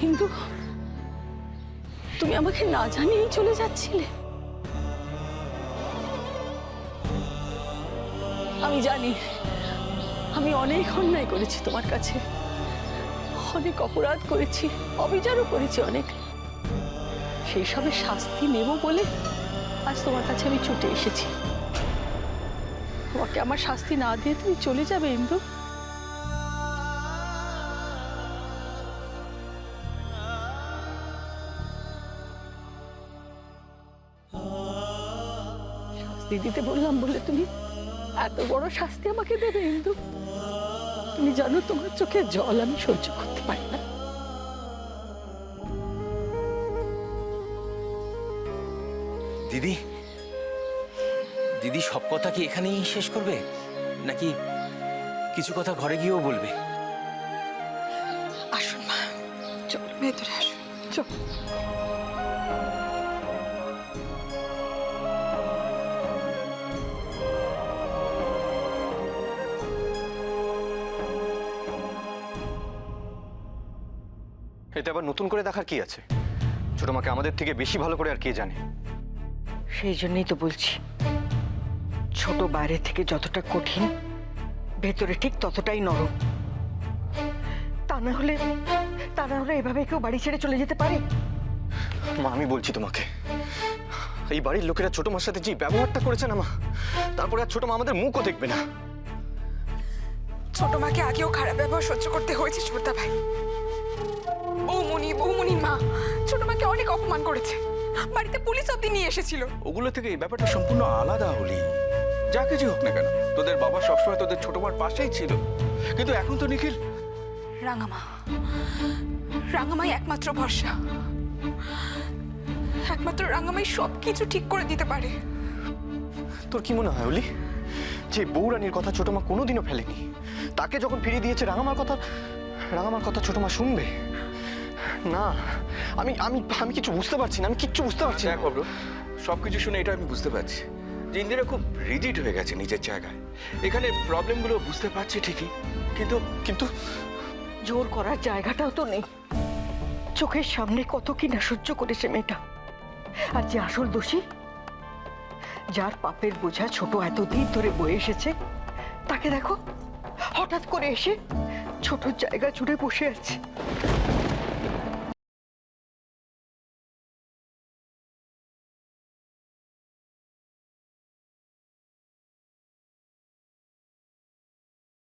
হিন্দু, তুমি আমাকে না জানিয়েই চলে যাচ্ছিলে? আমি জানি আমি অনেক অন্যায় করেছি তোমার কাছে, অনেক অপরাধ করেছি, অবিচারও করেছি অনেক। সেই সবের শাস্তি নেব বলে আজ তোমার কাছে আমি ছুটে এসেছি। তোমাকে আমার শাস্তি না দিয়ে তুমি চলে যাবে ইন্দু? শাস্তি দিতে বললাম বলে তুমি এত বড় শাস্তি আমাকে দেবে ইন্দু? তুমি জানো তোমার চোখে জল আমি সহ্য করতে পারি না। দিদি, দিদি সব কথা কি এখানেই শেষ করবে, নাকি কিছু কথা ঘরে গিয়েও বলবে? আসুন মা, চল ভেতরে আসুন, চল। এতে আবার নতুন করে দেখার কি আছে? ছোট মাকে আমাদের থেকে বেশি ভালো করে আর কে জানে? সেই জন্যই তো বলছি, ছোট বাইরে থেকে যতটা কঠিন, ভেতরে ঠিক ততটাই নরম। তা না হলে এভাবে কেউ বাড়ি ছেড়ে চলে যেতে পারে? মা, আমি বলছি তোমাকে, এই বাড়ির লোকেরা ছোট মার সাথে যে ব্যবহারটা করেছে না মা, তারপরে আর ছোট মা আমাদের মুখও দেখবে না। ছোট মাকে আগেও খারাপ ব্যবহার সহ্য করতে হয়েছে ছোটদা ভাই। বৌমনি মা ছোট মাকে অনেক অপমান করেছে, বাড়িতে পুলিশ অব্দি নিয়ে এসেছিল। ওগুলো থেকে এই ব্যাপারটা সম্পূর্ণ আলাদা হলি। যা কিছু হোক না কেন, তোদের বাবা সবসময় তোদের ছোট মার পাশেই ছিল, কিন্তু এখন তো নিখিল। রাঙামাই একমাত্র ভরসা, একমাত্র রাঙামাই সবকিছু ঠিক করে দিতে পারে। তোর কি মনে হয় অলি, যে বৌরানীর কথা ছোট মা কোনোদিনও ফেলেনি, তাকে যখন ফিরিয়ে দিয়েছে রাঙামার কথা ছোট মা শুনবে না? আমি আমি আমি কিছু বুঝতে পারছি না, আমি কিচ্ছু বুঝতে পারছি না। দেখো ব্রো, সবকিছু শুনে এটা আমি বুঝতে পারছি যে ইন্দিরা খুব রিজিড হয়ে গেছে নিজের জায়গায়। এখানে প্রবলেমগুলো বুঝতে পারছি ঠিকই, কিন্তু কিন্তু জোর করার জায়গাটাও তো নেই। চোখের সামনে কত কি না সহ্য করেছে মেয়েটা। আর যে আসল দোষী, যার পাপের বোঝা ছোট এতদিন ধরে বয়ে এসেছে, তাকে দেখো হঠাৎ করে এসে ছোট জায়গা জুড়ে বসে আছে।